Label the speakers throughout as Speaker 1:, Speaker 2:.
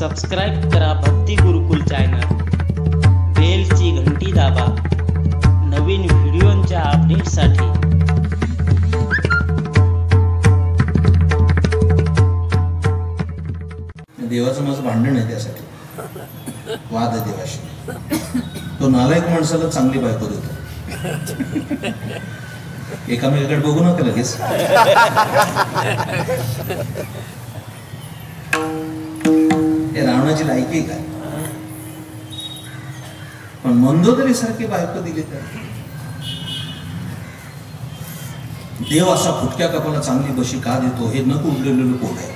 Speaker 1: Subscribe करा भक्ती गुरुकुल channel, बेलची घंटी दाबा नवीन व्हिडिओंच्या अपडेटसाठी।
Speaker 2: देवाचं माझं भांडण आहे, त्यासाठी वाद आहे देवाशी। तो नालायक माणसाला चांगली बायको देतो, एकामेकाकडे बघू नका लगेच। हे रावणाची लायकी काय? पण मंदोदरी सारखी बायको दिली तर देव असा फुटक्या कपाला चांगली बशी का देतो? हे न उडलेलं पोट आहे।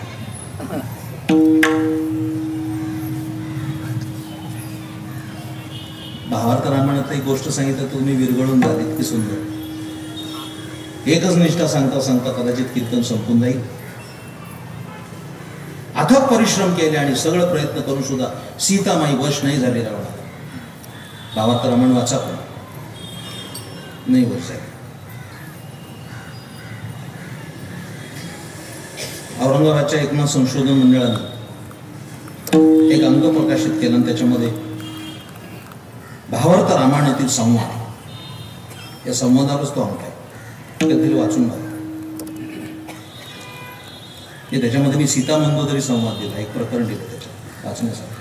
Speaker 2: भावार्थ रामायणात एक गोष्ट सांगितलं, तुम्ही विरघळून जाल, इतकी सुंदर। एकच निष्ठा सांगता सांगता कदाचित कीर्तन संपून जाईल। अथक परिश्रम केले आणि सगळं प्रयत्न करून सुद्धा सीतामाई वश नाही झाली रावणाला। भावार्थ रामायण वाचा, पण नाही वश झाली। औरंगाबादच्या एकनाथ संशोधन मंडळाने एक अंग प्रकाशित केलं आणि त्याच्यामध्ये भावार्थ रामायणातील संवाद, या संवादावरच तो अंक आहे, कधीतरी वाचून बघा। त्याच्यामध्ये मी सीता मंदोदरी संवाद दिला, एक प्रकरण दिलं त्याच्यात वाचण्यासाठी।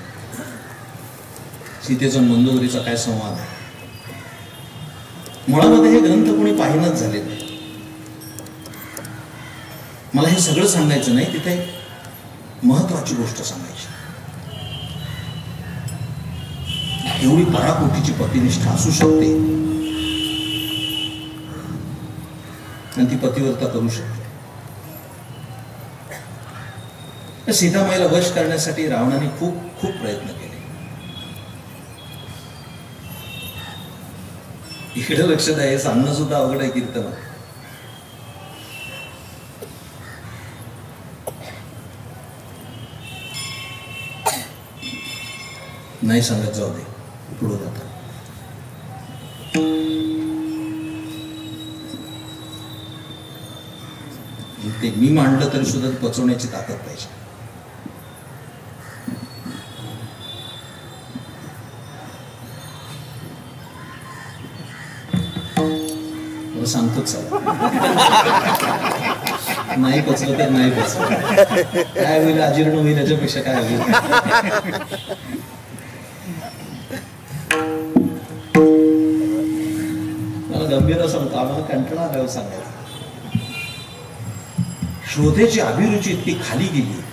Speaker 2: सीतेचा मंदोदरीचा काय संवाद आहे? मुळामध्ये हे ग्रंथ कोणी पाहिनच झाले नाही। मला हे सगळं सांगायचं नाही, तिथे एक महत्वाची गोष्ट सांगायची। एवढी पराकोटीची पतिनिष्ठा असू शकते आणि ती पतिव्रता करू शकते। सीतामाईला वश करण्यासाठी रावणाने खूप खूप प्रयत्न केले। इकडे लक्ष द्या, हे सांगणं सुद्धा अवघड आहे कीर्तन। नाही सांगत, जाऊ दे, पुढे जाता। ते मी मांडलं तरी सुद्धा पचवण्याची ताकद पाहिजे। सांगतोच नाही पचलं तर नाही पचलं, काय होईल, अजीर्ण होईल, याच्यापेक्षा काय होईल। मला गंभीर सांगतो, आम्हाला कंटाळा आल्यावर सांगायचं। श्रोतेची अभिरुची इतकी खाली गेली,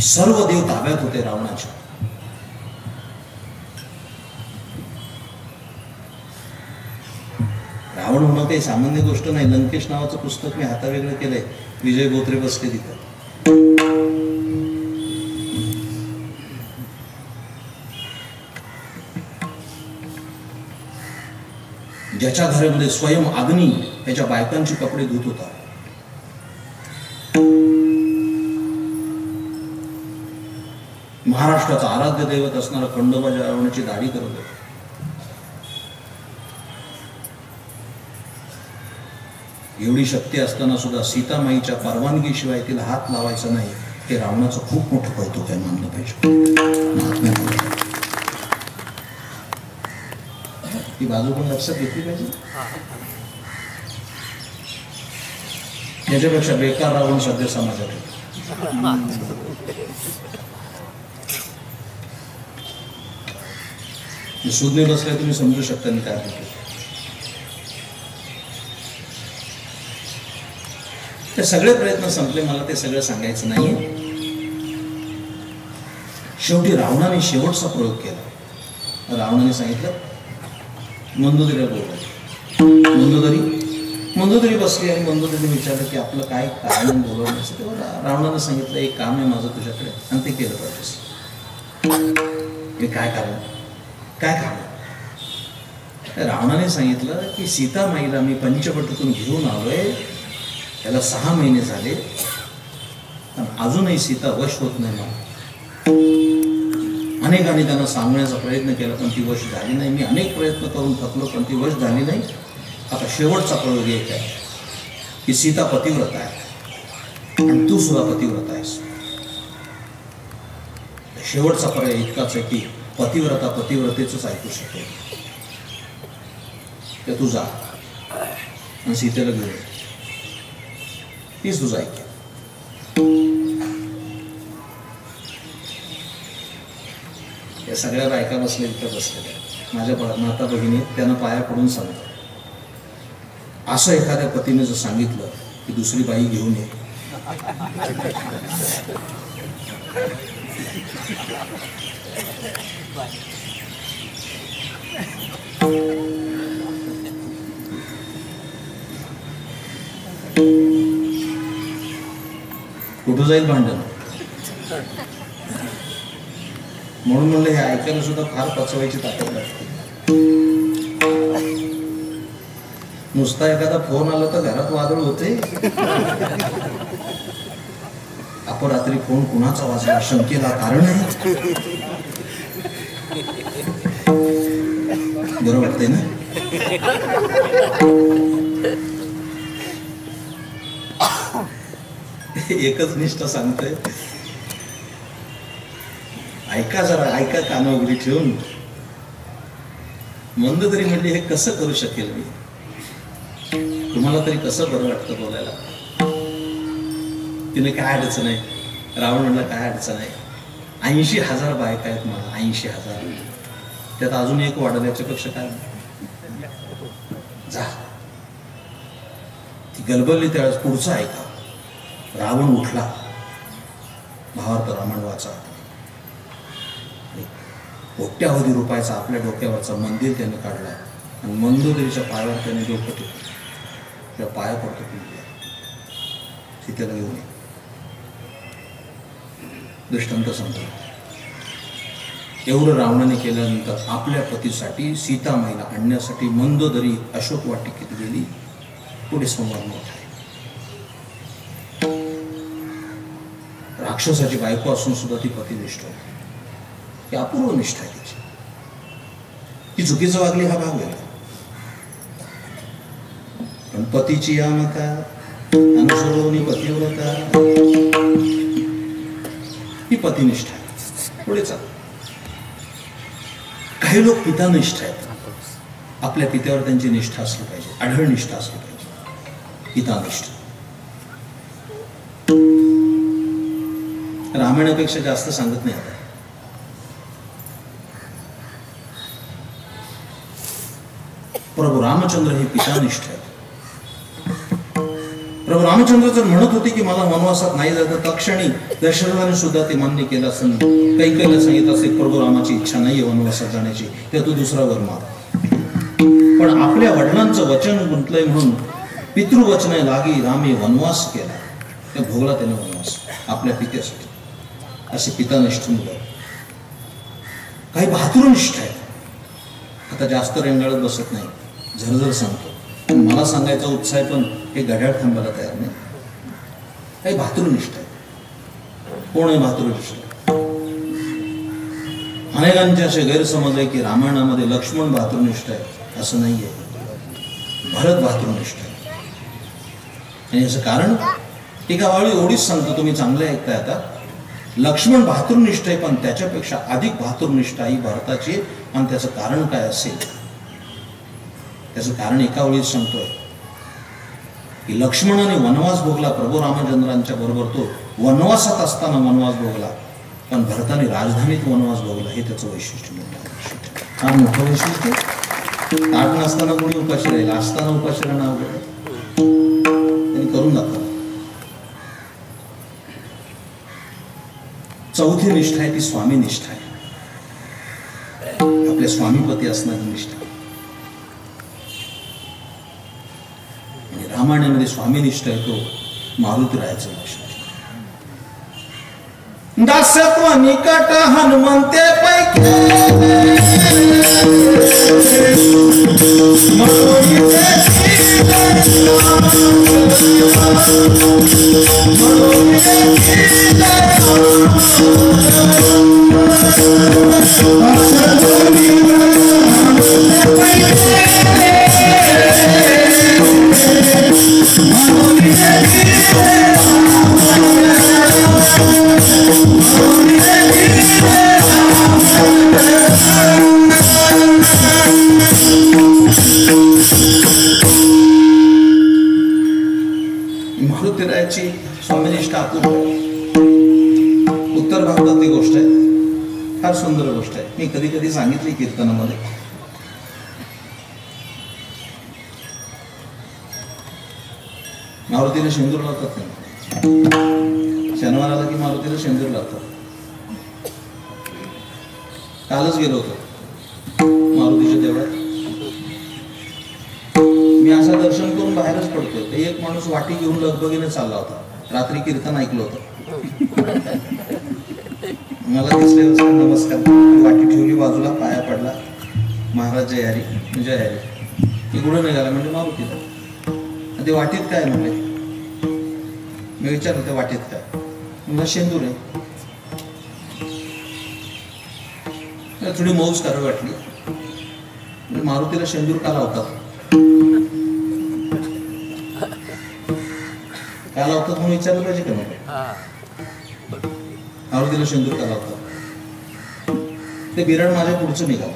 Speaker 2: सर्व देव ताब्यात होते रावणाच्या। रावण होणं काही सामान्य गोष्ट नाही। लंकेश नावाचं पुस्तक मी हातावेगळं केलंय, विजय बोत्रे बसले तिथं। ज्याच्या घरामध्ये स्वयं अग्नी त्याच्या बायकांची कपडे धुत होता, महाराष्ट्राचा आराध्य दैवत असणारा खंडोबा रावणाची दाढी करत होता। एवढी शक्ती असताना सुद्धा सीतामाईच्या परवानगीशिवाय तिला हात लावायचा नाही, हे रावणाचं खूप मोठं कौतुक आहे, मानलं पाहिजे। ही बाजू पण लक्षात घेतली पाहिजे। याच्यापेक्षा बेकार रावण सध्या समाजात आहे। शोधणे बसल्या तुम्ही समजू शकता मी काय म्हणतो। ते सगळे प्रयत्न संपले, मला ते सगळं सांगायचं नाही। शेवटी रावणाने शेवटचा प्रयोग केला। रावणाने सांगितलं, मंदोदरीला बोलवलं। मंदोदरी बसली आणि मंदोदरीने विचारलं की आपलं काय कारण बोलवण्याचं? तेव्हा रावणाने सांगितलं, एक काम आहे माझं तुझ्याकडे, आणि ते केलं पाहिजे। काय कारण, काय काम? रावणाने सांगितलं की सीतामाईला मी पंचवटीतून घेऊन आलोय, त्याला 6 महिने झाले, पण अजूनही सीता वश होत नाही। मला अनेकांनी त्यांना सांगण्याचा प्रयत्न केला पण ती वश झाली नाही. मी अनेक प्रयत्न करून थकलो पण ती वश झाली नाही. आता शेवटचा प्रयोग एक आहे की सीता पतिव्रत आहे आणि तू सुद्धा पतिव्रत आहेस. शेवटचा पर्याय इतकाच आहे की पतिव्रता पतिव्रतेच ऐकू शकेल. तर तू जा आणि सीतेला घेऊन ये. तीच तुझं ऐकेल. या सगळ्या बायका बसल्या इथं बसलेल्या माझ्या माता भगिनी त्यांना पाया पडून सांगतात. असं एखाद्या पतीने जर सांगितलं की दुसरी बाई घेऊन ये, कुठं जाईल भांडण. म्हणून म्हणलं हे ऐकायला सुद्धा फार पचवायची ताकद लागते. नुसता एखादा फोन आला तर घरात वादळ होते. अपरात्री फोन कुणाचा वाजला शंकेला कारण आहे. बरं वाटतंय ना. एकच निष्ठा सांगतोय, ऐका जरा, ऐका कानं उघडी ठेवून. मंदोदरी म्हणजे हे कसं करू शकेल मी. तुम्हाला तरी कसं बरं वाटतं बोलायला. तिने काय अडचण आहे. रावण म्हणला काय अडचण आहे. 80,000 बायका आहेत मला. 80,000 त्यात अजून एक वाढत याच्यापेक्षा काय. जा. ती गलबलली त्यावेळेस पुढचं ऐका. रावण उठला. भावार्थ रामायण वाचा. कोट्यावधी रुपयाचा आपल्या डोक्यावरचा मंदिर त्याने काढला आणि मंदोदरीच्या पायावर त्याने डोकं टेकलं. तेव्हा पाया पडतो सीतेला घेऊन ये. दृष्टांत सांगतो. एवढं रावणाने केल्यानंतर आपल्या पतीसाठी सीतामाईला आणण्यासाठी मंदोदरी अशोक वाटिकेत गेली. पुढे संवाद मोठा आहे. राक्षसाची बायको असून सुद्धा ती पतिनिष्ठ होती. ही अपूर्व निष्ठा आहे तिची. ती चुकीचं वागली हा भाग वेगळा. पण पतीची या मका अनुसरवणी पतिव्रता ही पतिनिष्ठा आहे. पुढे चाल. काही लोक पितानिष्ठ आहेत. आपल्या पित्यावर त्यांची निष्ठा असली पाहिजे. आढळ निष्ठा असली पाहिजे. पितानिष्ठ. रामायणापेक्षा जास्त सांगत नाही आता. प्रभू रामचंद्र हे पितानिष्ठ आहेत. प्रभू रामचंद्र जर म्हणत होते की मला वनवासात नाही जायचं तक्षणी दशरथाने सुद्धा ते मान्य केलं असं कैकेयीला सांगितलं असेल प्रभू रामाची इच्छा नाहीये वनवासात जाण्याची, तर तू दुसरा वर माग. पण आपल्या वडिलांचं वचन गुंतलंय म्हणून पितृवचन लागी रामे वनवास केला. त्या भोगला त्याने वनवास आपल्या पित्यासाठी. असे पितानिष्ठ मुलं. काही बहादुरनिष्ठ आहेत. आता जास्त रेंगाळत बसत नाही. झरझर सांगतो. पण मला सांगायचा उत्साह पण हे घड्याळ थांबायला तयार नाही. काही भातृनिष्ठ आहे. कोण आहे भातृनिष्ठ. अनेकांचे असे गैरसमज आहे की रामायणामध्ये लक्ष्मण भातृनिष्ठ आहे. असं नाहीये. भरत भातृनिष्ठ आहे. आणि याचं कारण एका वाळी एवढीच सांगतो, तुम्ही चांगले ऐकताय आता. लक्ष्मण भातृनिष्ठ आहे पण त्याच्यापेक्षा अधिक भातृनिष्ठ ही भरताची. आणि त्याचं कारण काय असेल. त्याचं कारण एका वेळीच सांगतोय की लक्ष्मणाने वनवास भोगला प्रभू रामचंद्रांच्या बरोबर. तो वनवासात असताना वनवास भोगला पण भरताने राजधानीत वनवास भोगला. हे त्याचं वैशिष्ट्य मोठं. हा मोठं वैशिष्ट्य. ताट नसताना कोणी उपाशी राहील. असताना उपाशी राहणं अवघड. त्यांनी करून दाखवलं. चौथी निष्ठा आहे ती स्वामी निष्ठा आहे. आपल्या स्वामीपती असणारी निष्ठा. आणि रामायणामध्ये स्वामी निष्ठा आहे तो मारुतीरायाचं लक्षण. दासत्व निकट हनुमंते पैकी मारुतीरायाची स्वामीनिष्ठा अपूर्ण आहे. उत्तर भारतातली गोष्ट आहे, फार सुंदर गोष्ट आहे. मी कधी कधी सांगितली कीर्तनामध्ये. मारुतीला शेंदूर लावतात नाही. शनिवार आला की मारुतीला शेंदूर लावतात. कालच गेलो होतो मारुतीच्या देवळात. मी असं दर्शन करून बाहेरच पडतोय, ते एक माणूस वाटी घेऊन लगबगीने चालला होता. रात्री कीर्तन ऐकलं होतं. मला दिसले नमस्कार, वाटी ठेवली बाजूला, पाया पडला. महाराज जय हरी जय हरी. ती कुठं निघाला म्हणजे मारुतीला. ते वाटीत काय म्हणले, मी विचारलं त्या वाटीत काय, मला शेंदूर आहे. थोडी मौज करावी वाटली. मारुतीला शेंदूर का लावतात, का लावतात म्हणून विचारलं पाहिजे का नको. मारुतीला शेंदूर का लावतात. ते बिराड माझ्या पुढचं निघालं.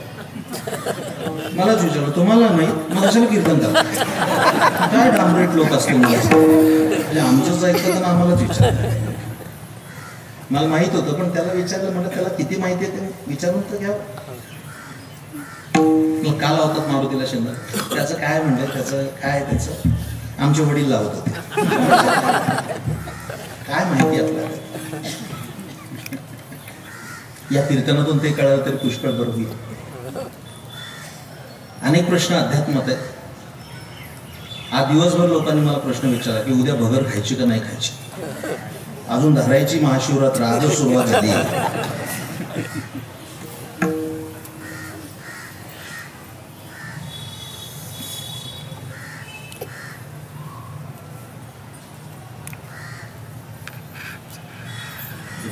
Speaker 2: मलाच विचारलं, तुम्हाला नाही मग कशाला कीर्तन करतात. काय डांबरेट लोक असते म्हणजे आमचंच ऐकतं तर आम्हालाच विचारलं. मला माहित होतं पण त्याला विचारलं, म्हणलं त्याला किती माहिती आहे ते विचारून तर घ्यावं. मग का लावतात मारुतीला शेंदूर, त्याचं काय म्हणलं, त्याचं काय, त्याचं आमचे वडील लावत होते. काय माहिती आपल्याला. या कीर्तनातून ते कळलं तरी पुष्कळ बरोबर. अनेक प्रश्न अध्यात्मात आहेत. आज दिवसभर लोकांनी मला प्रश्न विचारला की उद्या भगर खायची का नाही खायची. अजून धरायची महाशिवरात्र आजच सुरुवात झाली.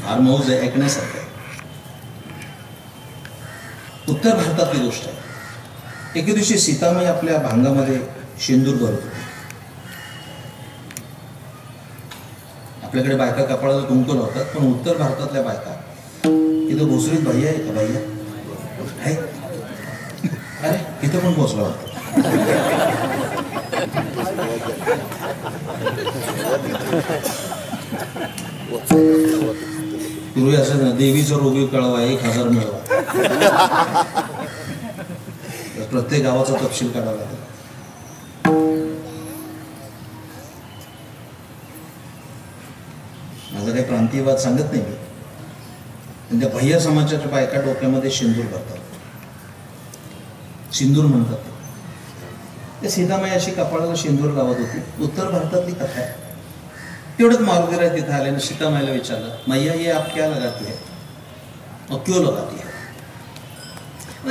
Speaker 2: फार मौज आहे, ऐकण्यासारखं आहे. उत्तर भारतातली गोष्ट आहे. एके दिवशी सीतामाई आपल्या भांगामध्ये शेंदूर भरत होती. आपल्याकडे बायका कपाळाला कुंकू लावतात, पण उत्तर भारतातल्या बायका, इथं भोसरीत भैया आहे का, भैया आहे, अरे इथं पण पोचला होता. पूर्वी असं ना, देवीचं रोगी कळवा 1000 मिळवा. प्रत्येक गावाचा तपशील काढावा लागेल. माझा काही प्रांतीयवाद सांगत नाही मी, पण त्या भैया समाजाच्या बायका डोक्यामध्ये शेंदूर भरतात, सिंदूर म्हणतात. ते सीतामाई अशी कपाळाला शेंदूर लावत होती. उत्तर भारतातली कथा आहे. तेवढंच मारुतीराय तिथं आले, सीतामाईला विचारलं, मैया ये आप क्या लगाती है और क्यों लगाती है.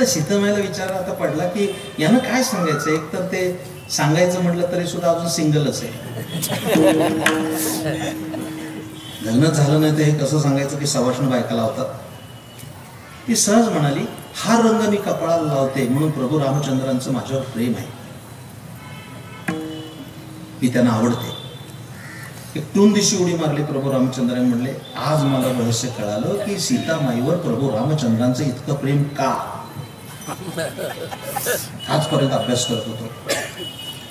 Speaker 2: सीतामाईला विचार आता पडला की यानं काय सांगायचं. एक तर ते सांगायचं म्हटलं तरी सुद्धा अजून सिंगलच आहे. लग्नच झालं नाही तर हे कसं सांगायचं की सवाष्ण बायका लावतात. ती सहज म्हणाली, हा रंग मी कपाळाला लावते म्हणून प्रभू रामचंद्रांचं माझ्यावर प्रेम आहे, मी त्यांना आवडते. एक टून दिवशी उडी मारली प्रभू रामचंद्रांनी. म्हणले, आज मला रहस्य कळालं की सीतामाईवर प्रभू रामचंद्रांचं इतकं प्रेम का. आजपर्यंत अभ्यास करत होतो.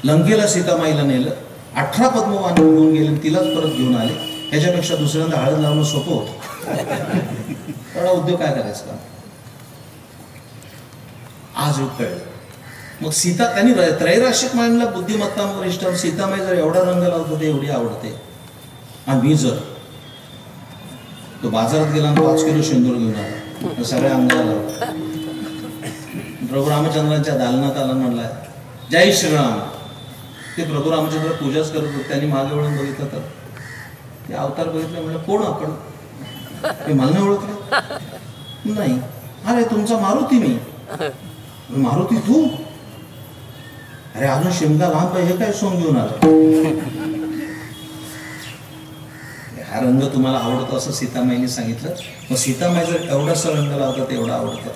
Speaker 2: लंकेला सीतामाईला नेलं, 18 पद्मवान घेऊन गेले, तिलाच परत घेऊन आले. याच्यापेक्षा दुसऱ्यांदा हळद लावणं सोपं होतं. एवढा उद्योग काय करायचं का. आज कळलं. मग सीता त्यांनी त्रैराशिक मानला, बुद्धिमत्ता वरिष्ठ. सीतामाई जर एवढा रंग लावतो, ते एवढी आवडते, आणि मी जर तो बाजारात गेला आणि 5 किलो शेंदूर घेऊन आला, तर सगळ्या अंगाला प्रभू रामचंद्रांच्या दालनात आला, म्हणला जय श्रीराम. ते प्रभू रामचंद्र पूजाच करत होते. त्यांनी मागे वळून बघितलं तर ते अवतार बघितलं. म्हणलं, कोण आपण. ते मला नाही ओळखलं. नाही. अरे तुमचा मारुती मी. मारुती तू. अरे अजून शिमगा लांब हे काय सोंग घेऊन आला. हा हा रंग तुम्हाला आवडतो असं सीतामाईने सांगितलं. मग सीतामाई जर एवढासा रंग लावतात तेवढा आवडतं,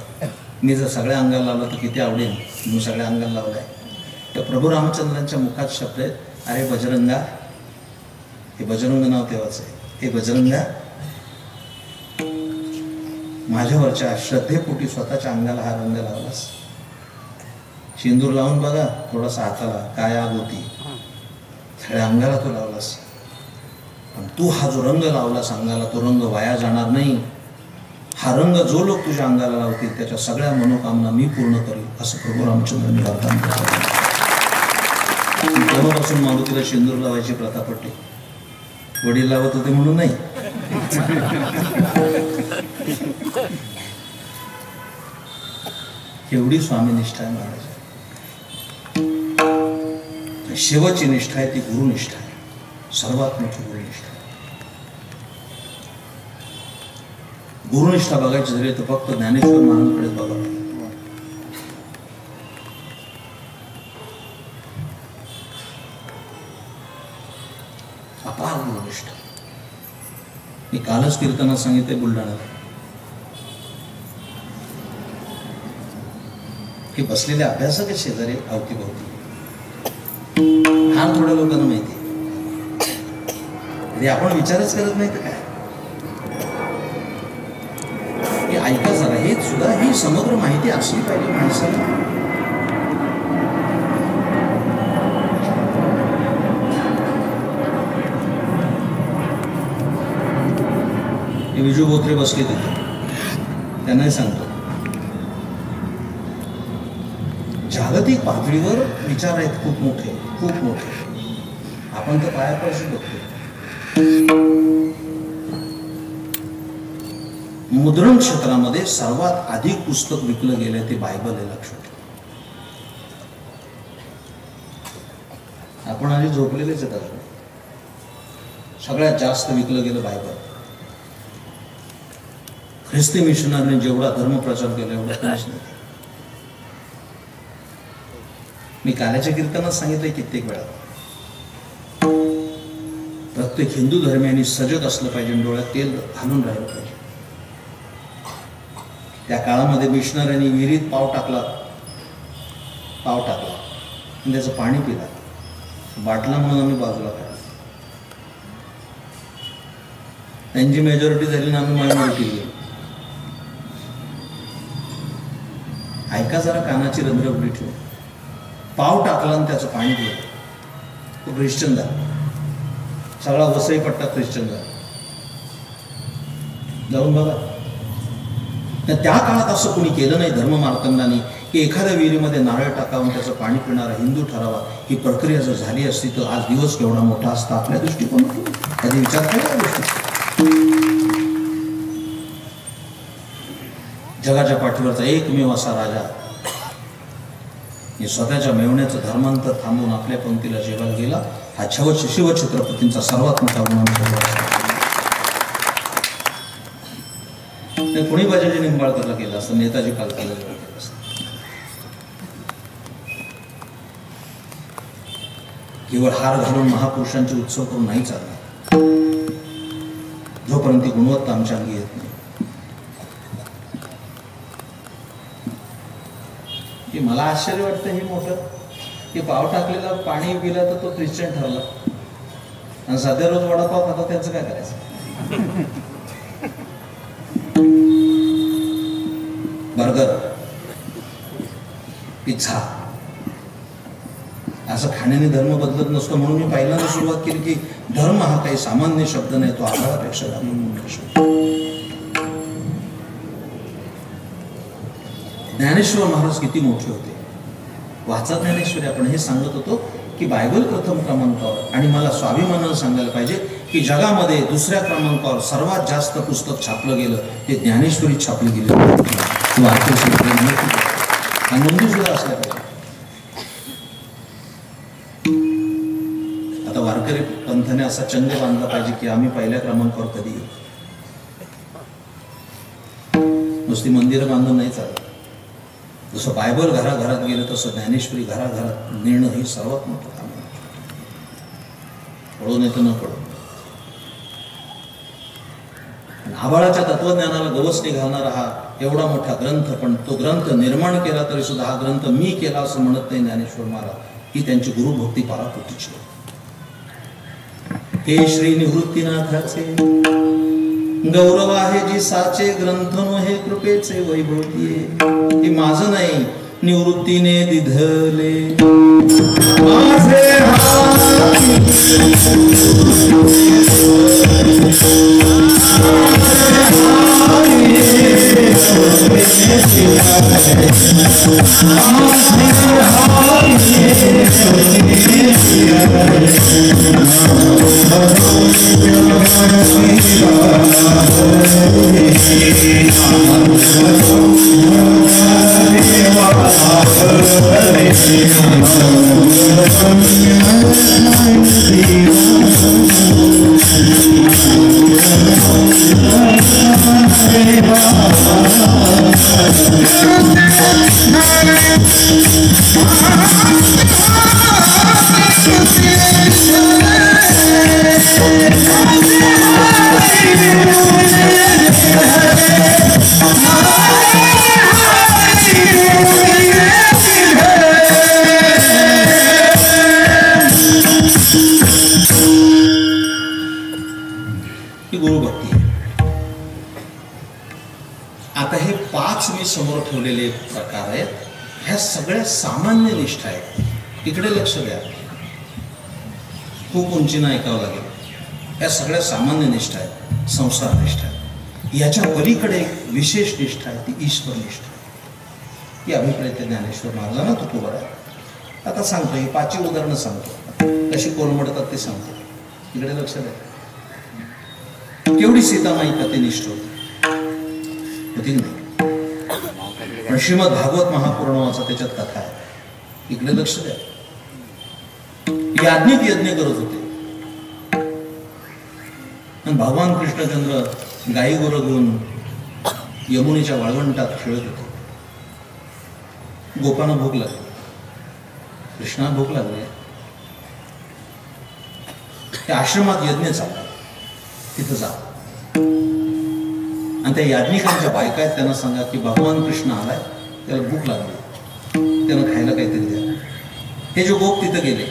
Speaker 2: मी जर सगळ्या अंगाला लावलं तर किती आवडेल. मी सगळ्या अंगाला लावलं आहे. तर प्रभू रामचंद्रांच्या मुखात शब्द आहेत, अरे बजरंगा, हे बजरंग नाव तेव्हाच आहे, हे बजरंगा माझ्यावरच्या श्रद्धेपोटी स्वतःच्या अंगाला हा रंग लावलास. शेंदूर लावून बघा थोडासा हाताला, काय आग होती, सगळ्या अंगाला तो लावलास. पण तू हा जो रंग लावलास अंगाला, तो रंग वाया जाणार नाही. हा रंग जो लोक तुझ्या अंगाला लावतील त्याच्या सगळ्या मनोकामना मी पूर्ण करीन, असं प्रभू रामचंद्रांनी वाग्दान केलं. तेव्हापासून मारुतीला शेंदूर लावायची प्रथा पडली. वडील लावत होते म्हणून नाही. एवढी स्वामी निष्ठा आहे महाराज. शेवटची निष्ठा आहे ती गुरुनिष्ठा आहे, सर्वात मोठी गुरुनिष्ठा. गुरुनिष्ठा बघायची झाली तर फक्त ज्ञानेश्वर महाराजांकडे बघा. अपार गुरुनिष्ठा. मी कालच कीर्तनात सांगितले बुलढाण्यात की बसलेले अभ्यासक आहेत शेजारी अवतीभोवती. फार थोड्या लोकांना माहिती आहे, आपण विचारच करत नाही तर काय. हे ऐका जरा, हे सुद्धा ही समग्र माहिती असली पाहिजे माणसाला. हे विजू बोत्रे बसले तिथे, त्यांनाही सांगतो, जागतिक पातळीवर विचार आहेत खूप मोठे, खूप मोठे. आपण तर पायापाशी बघतो. मुद्रण क्षेत्रामध्ये सर्वात अधिक पुस्तक विकलं गेलं ते बायबल हे लक्षात ठेवा. आपण आधी झोपलेलेच आहेत अजून. सगळ्यात जास्त विकलं गेलं बायबल. ख्रिस्ती मिशनरने जेवढा धर्मप्रचार केला एवढा कोणीच नाही. मी काल्याच्या कीर्तनात सांगितलंय कित्येक वेळा, प्रत्येक हिंदू धर्मियांनी सजग असलं पाहिजे, डोळ्यात तेल घालून राहिलं पाहिजे. त्या काळामध्ये मिशनऱ्यांनी विहिरीत पाव टाकला आणि त्याचं पाणी पिला, बाटला म्हणून आम्ही बाजूला काढला. त्यांची मेजॉरिटी झाली ना आम्ही मायनॉरिटी गेलो. ऐका जरा, कानाची रंध्र उघडी ठेवून. पाव टाकला आणि त्याचं पाणी पिलं, तो ख्रिश्चन झाला. सगळा वसई पट्टा ख्रिश्चन झाला. जाऊन बघा. तर त्या काळात असं कोणी केलं नाही धर्ममार्तंडाने की एखाद्या विहिरीमध्ये नारळ टाकावून त्याचं पाणी पिणारा हिंदू ठरावा. ही प्रक्रिया जर झाली असती तर आज दिवस केवढा मोठा असता आपल्या दृष्टिकोनातून. कधी विचार केला गोष्टी. जगाच्या पाठीवरचा एकमेव असा राजा स्वतःच्या मेवण्याचं धर्मांतर थांबवून आपल्या पंक्तीला जेवायला गेला. हा शिवछत्रपतींचा सर्वात मोठा गुण. कोणी बाजाजी निंबाळकरला केलं असतं, नेताजी कालकाला केलं असतं. केवळ हार घालून महापुरुषांचे उत्सव करून नाही चालणार जोपर्यंत ती गुणवत्ता आमच्या अंगी येत नाही. की मला आश्चर्य वाटतं हे मोठं की पाव टाकलेला पाणी पिला तर तो ख्रिश्चन ठरला आणि सध्या रोज वडापाव खाता, त्यांचं काय करायचं. बर्गर, पिझ्झा असं खाण्याने धर्म बदलत नसतो. म्हणून मी पहिल्यांदा सुरुवात केली की धर्म हा काही सामान्य शब्द नाही, तो आधारापेक्षा मोठा शब्द. ज्ञानेश्वर महाराज किती मोठे होते. वाचा ज्ञानेश्वरी. आपण हे सांगत होतो की बायबल प्रथम क्रमांकावर, आणि मला स्वाभिमानानं सांगायला पाहिजे की जगामध्ये दुसऱ्या क्रमांकावर सर्वात जास्त पुस्तक छापलं गेलं ते ज्ञानेश्वरी छापली गेली. नोंदी सुद्धा असल्या पाहिजे. आता वारकरी पंथाने असा चंग बांधला पाहिजे की आम्ही पहिल्या क्रमांकावर कधी येऊ. नुसती मंदिरं बांधून नाही चालत. जसं बायबल घराघरात गेलं तसं ज्ञानेश्वरी घराघरात नेणं हे सर्वात मोठं काम आहे. पडून येतं न पडून. आभाळाच्या तत्वज्ञानाला गवसणी घालणारा हा एवढा मोठा ग्रंथ, पण तो ग्रंथ निर्माण केला तरी सुद्धा हा ग्रंथ मी केला असं म्हणत नाही ज्ञानेश्वर महाराज. ही त्यांची गुरुभक्ती पराकोटीची. हे श्री निवृत्तीनाथाचे गौरव आहे जी साचे, ग्रंथ नो हे कृपेचे वैभवती. हे माझं नाही, निवृत्तीने दिधले माझे समोर ठेवलेले प्रकार आहेत. ह्या सगळ्या सामान्य निष्ठा आहेत. इकडे लक्ष द्या, खूप उंचीनं ऐकावं लागेल. ह्या सगळ्या सामान्य निष्ठा आहेत, संसार निष्ठा आहे. याच्या पलीकडे एक विशेष निष्ठा आहे, ती ईश्वर निष्ठा. ही अभिप्रेत ज्ञानेश्वर महाराजांना तुकोबर आहे. आता सांगतो, ही 5 उदाहरणं सांगतो, कशी कोलमडतात ते सांगतो. इकडे लक्ष द्या. केवढी सीतामाई पतिनिष्ठ होती नाही. पण श्रीमद भागवत महापुराणाचा त्याच्यात कथा आहे. इकडे लक्ष द्या. याज्ञिक यज्ञ करत होते आणि भगवान कृष्णचंद्र गाई गोरं घेऊन यमुनेच्या वाळवंटात खेळत होते. गोपांना भूक लागली, कृष्णा भूक लागली. त्या आश्रमात यज्ञ चालला, तिथं जा आणि त्या याज्ञिकांच्या बायका आहेत, त्यांना सांगा की भगवान कृष्ण आलाय, त्याला भूक लागली, त्यानं खायला काहीतरी द्या. हे जे गोप तिथं गेले,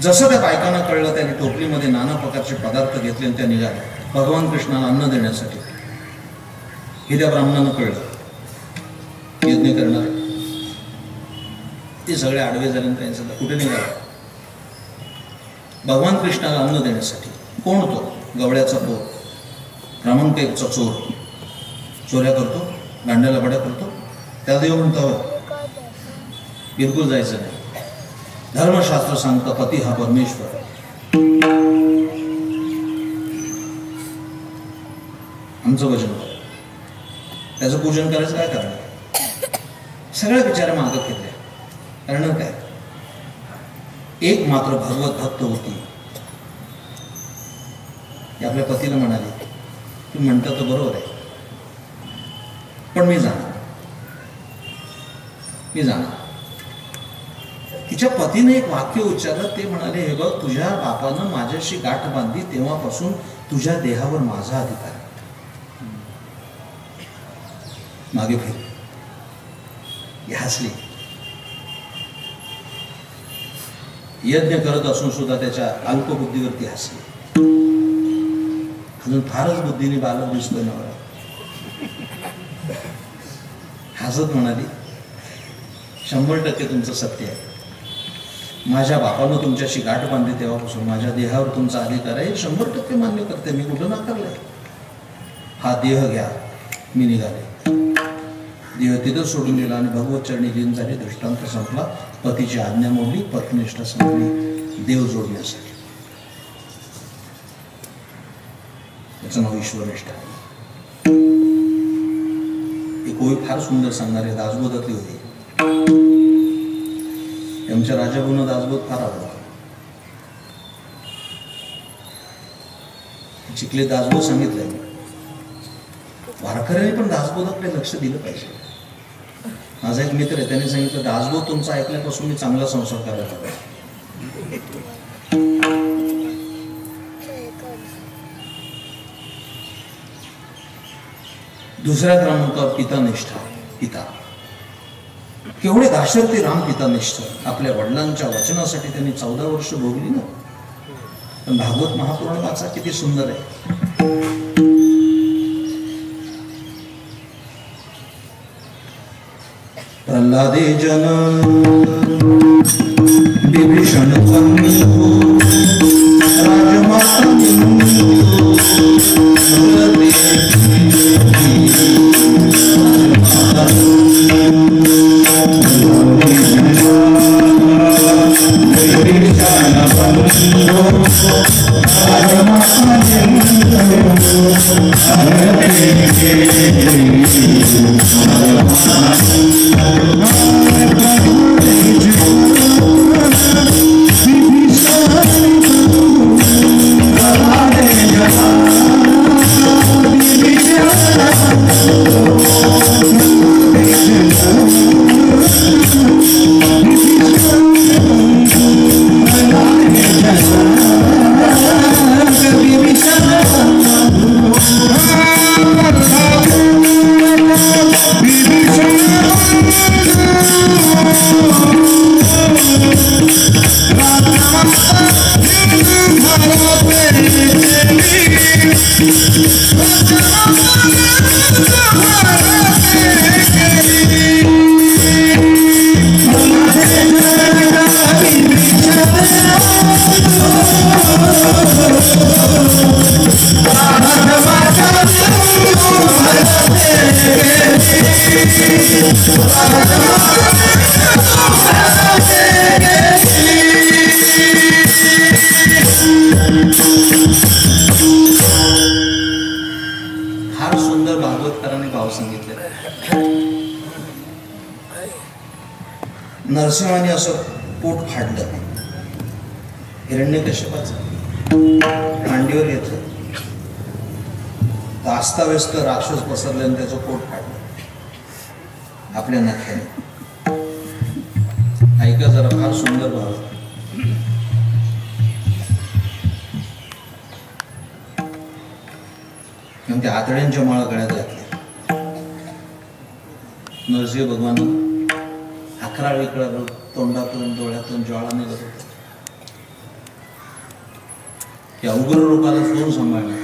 Speaker 2: जसं त्या बायकांना कळलं त्याने टोपलीमध्ये नाना प्रकारचे पदार्थ घेतले आणि त्या निघाल्या भगवान कृष्णाला अन्न देण्यासाठी. हे त्या ब्राह्मणानं कळलं, यज्ञ करणार ते सगळे आडवे झाले आणि त्यांनी सांगितलं कुठे निघाला? भगवान कृष्णाला अन्न देण्यासाठी. कोण तो? गवळ्याचा पोर, प्रामाणिकचा चोर, चोऱ्या करतो, गांड्याला बड्या करतो. त्या देव म्हणतो बिलकुल जायचं नाही. धर्मशास्त्र सांगतं पती हा परमेश्वर. आमचं वचन कर, त्याचं पूजन करायचं काय करणार? सगळ्या विचारा मागत घेतल्या. कारण काय, एक मात्र भगवत भक्त होती. ती आपल्या पतीला म्हणाली, तू म्हणता तर बरोबर आहे, पण मी जाणार. तिच्या पतीने एक वाक्य उच्चारलं. ते म्हणाले, हे बघ, तुझ्या बापानं माझ्याशी गाठ बांधली तेव्हापासून तुझ्या देहावर माझा अधिकार आहे. मागे फिर. हसली. यज्ञ करत असून सुद्धा त्याच्या अल्पबुद्धीवरती हसली. अजून फारच बुद्धीने बालक दिसतोय नवरा. हसत म्हणाली, 100% तुमचं सत्य आहे. माझ्या बापानं तुमच्याशी गाठ बांधली तेव्हापासून माझ्या देहावर तुमचा अधिकार आहे. 100% मान्य करते मी. कुठं नाकारलंय? हा देह घ्या. मी निघाले. देह तिथं सोडून दिला आणि भगवत चरणी लीन झाले. दृष्टांत संपला. पतीची आज्ञा मोडली, पत्निष्ठा संपली देव जोडण्यासाठी. त्याचं नाव ईश्वरनिष्ठा. एक ओळी फार सुंदर सांगणारे दासबोधातली होती. आमच्या राजाभाऊंना दासबोध फार आवडला. चिखले दासबोध सांगितलंय. वारकऱ्यांनी पण दासबोधाकडे लक्ष दिलं पाहिजे. माझा एक मित्र आहे, त्याने सांगितलं, दासबोध तुमचा ऐकल्यापासून मी चांगला संसार करायला लागलो. दुसऱ्या क्रमांकावर पितानिष्ठा. पिता केवढे दाशर ते राम पितानिष्ठ. आपल्या वडिलांच्या वचनासाठी त्यांनी 14 वर्ष भोगली ना. पण भागवत महापुराण वाचा, किती सुंदर आहे. प्रल्हादे जन विभीषण राजमाता नरसिंहाने असं पोट फाडलं. हिरण्यकश्यपाचं मांडीवर घेतलं. अस्ताव्यस्त राक्षस पसरले आणि त्याचं पोट फाडलं आपल्या नख्याने. ऐका जरा, फार सुंदर भाव. ते आतड्यांच्या माळा गळ्यात घातल्या. नरसिंह भगवान 11 वेळा तोंडातून डोळ्यातून ज्वाळा निघत होता. त्या उग्र रूपाला कोण सांभाळणार?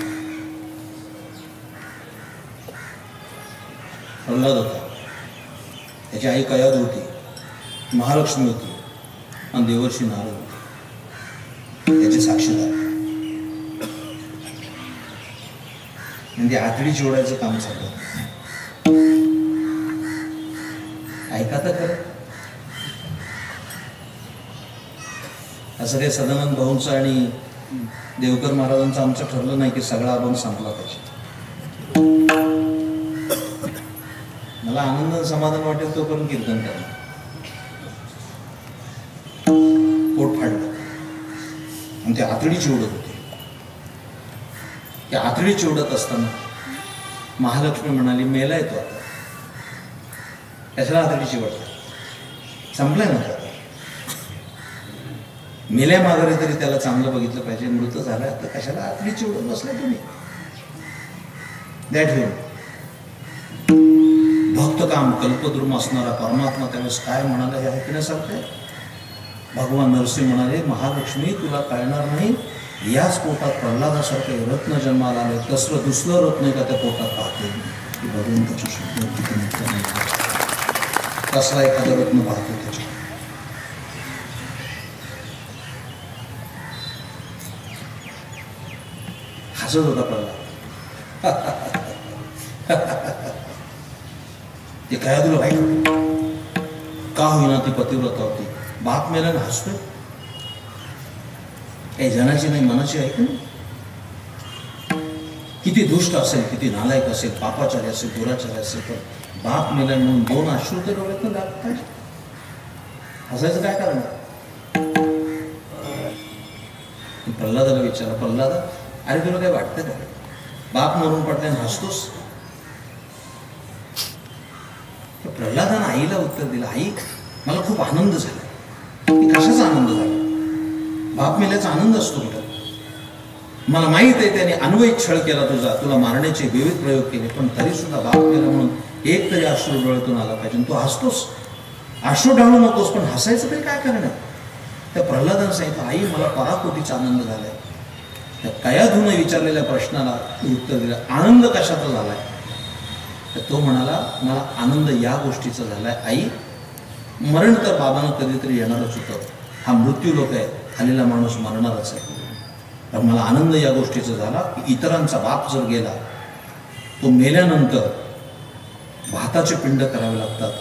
Speaker 2: प्रल्हाद होता, त्याची आई कयाद होती, महालक्ष्मी होती आणि देवर्षी नारद होते त्याचे साक्षीदार. म्हणजे आतडी चिवडायचं काम चाललं. ऐका तर खरं. असं काही सदानंद भाऊंचं आणि देवकर महाराजांचं आमचं ठरलं नाही की सगळा अभंग संपला पाहिजे. मला आनंद समाधान वाटेल तोपर्यंत कीर्तन करणं. पोट फाडलं आणि ते आतडी चिवडत होते. त्या आतडी चिवडत असताना महालक्ष्मी म्हणाली, मेलाय तो आता, कशाला आतडी चिवडला, संपलाय ना. मेल्या माघारी तरी त्याला चांगलं बघितलं पाहिजे. मृत झालाय तर कशाला आतडी चिवडत बसलाय तुम्ही. द्या ठेवून. भक्त काम कल्पद्रुम असणारा परमात्मा त्यावेळेस काय म्हणाला हे ऐकण्यासारखं आहे. भगवान नरसिंह म्हणाले, महालक्ष्मी तुला कळणार नाही, याच पोटात प्रल्हादासारखे रत्न जन्माला आले. कसलं दुसरं रत्न का त्या पोटात पाहते की भगवंताची शुद्ध. कसला एखादं रत्न पाहतो त्याच्या. हसत होता प्रल्हाद. ते काय तुला वाईट का होईना, ती पतिव्रता होती. बाप मेल्याने हसतोय. काही जनाची नाही मनाची आहे का. किती दुष्ट असेल, किती नालायक असेल, पापाचारी असेल, दुराचारी असेल, तर बाप मेल्याने म्हणून 2 अश्रू तर डोळ्यातून लागत पाहिजे. हसायचं काय कारण. प्रल्हादाला विचारा, प्रल्हादा अरे तुला काय वाटतं का, बाप मरून पडल्याने हसतोस. प्रल्हादानं आईला उत्तर दिलं, आई मला खूप आनंद झाला. कशाचा आनंद झाला. बाप मेल्याचा आनंद असतो कुठं. मला माहित आहे त्याने अन्वयिक छळ केला तुला मारण्याचे विविध प्रयोग केले, पण तरी सुद्धा बाप केला म्हणून एक तरी अश्रू डोळ्यातून आला पाहिजे. तू हसतोस, अश्रू डाळू नकोस, पण हसायचं तरी काय करणार. त्या प्रल्हादानं सांगितलं, आई मला पराकोटीचा आनंद झालाय. त्या कयाधून विचारलेल्या प्रश्नाला उत्तर दिलं, आनंद कशाचा झालाय. तर तो म्हणाला, मला आनंद या गोष्टीचा झालाय आई, मरण तर बाबांना कधीतरी येणारच होतं. हा मृत्यू लोक आहे, आलेला माणूस मरणारच आहे. तर मला आनंद या गोष्टीचा झाला की इतरांचा बाप जर गेला, तो मेल्यानंतर भाताचे पिंड करावे लागतात,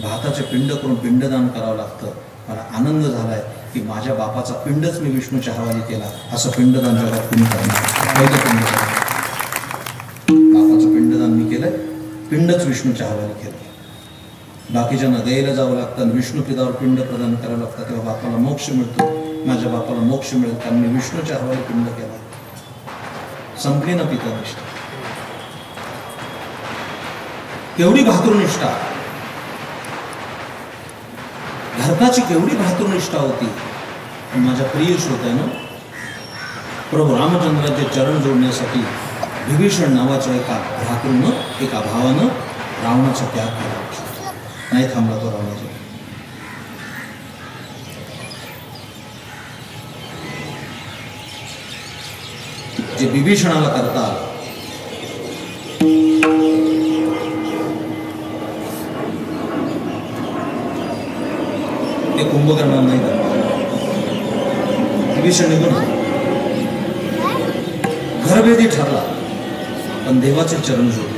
Speaker 2: भाताचे पिंड करून पिंडदान करावं लागतं. मला आनंद झालाय की माझ्या बापाचा पिंडच मी विष्णूच्या हवाली केला. असं पिंडदान जगात कुणी करणार, पहिलं पिंडदान बापाचं पिंडदान मी केलंय, पिंडच विष्णूच्या हवाली केलं. बाकीच्यांना द्यायला जावं लागतं आणि विष्णू पितावर पिंड प्रदान करावं लागतं, तेव्हा बापाला मोक्ष मिळतो. माझ्या बापाला मोक्ष मिळेल कारण मी विष्णूच्या हवाली पिंड केला. संपली ना पिता निष्ठा. केवढी भातृनिष्ठा, भारताची केवढी भातृनिष्ठा होती. माझ्या प्रिय श्रोत्यानं, प्रभू रामचंद्राचे चरण जोडण्यासाठी विभीषण नावाच्या एका भ्रातृनं, एका भावानं रावणाचा त्याग केला. नाही थांबला तो रावणाचा. जे विभीषणाला करता आलं, ते कुंभकर्णाला नाही करणार. विभीषण निघून घरभेदी ठरला, पण देवाचे चरण जोडले.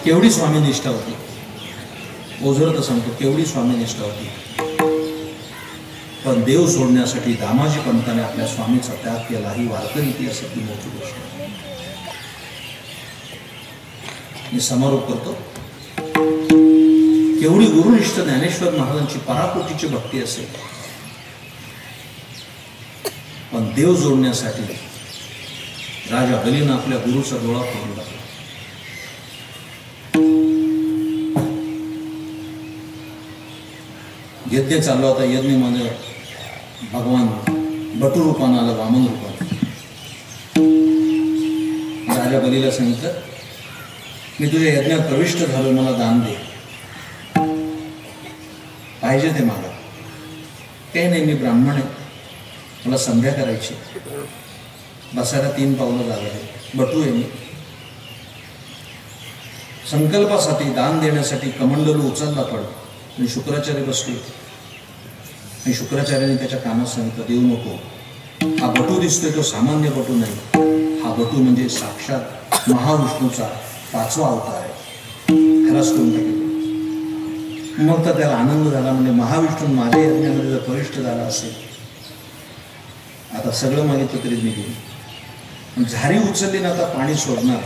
Speaker 2: केवढी स्वामीनिष्ठा होती. ओझर तर सांगतो केवढी स्वामीनिष्ठा होती. पण देव सोडण्यासाठी दामाजी पंताने आपल्या स्वामीचा त्याग केला. ही वारकरी इतिहासातली मोठी गोष्ट. मी समारोप करतो. केवढी गुरुनिष्ठ ज्ञानेश्वर महाराजांची पराकोटीची भक्ती असेल, पण देव जोडण्यासाठी राजा बलीनं आपल्या गुरुचा डोळा फोडून टाकला. यज्ञ चालला होता. यज्ञ मध्ये भगवान बटू रूपानं आलं, वामन रूपानं. राजा बलीला सांगितलं, मी तुझ्या यज्ञात प्रविष्ट झालो, मला दान दे. पाहिजे ते मला. काही नाही, मी ब्राह्मण आहे, मला संध्या करायची, बसायला 3 पावलं जागा आहे, बटू आहे मी. संकल्पासाठी, दान देण्यासाठी कमंडलू उचलला पण. आणि शुक्राचार्य बसले आणि शुक्राचार्याने त्याच्या कानात सांगितलं, देऊ नको. हा बटू दिसतोय तो सामान्य बटू नाही, हा बटू म्हणजे साक्षात महाविष्णूचा 5वा अवतार आहे. खलास करून टाकेल. मग तर त्याला आनंद झाला. म्हणजे महाविष्णू माझ्या यज्ञामध्ये जर प्रविष्ट झाला असेल, आता सगळं मागितलं तरी मी घेईन. झारी उचलली ना, आता पाणी सोडणार.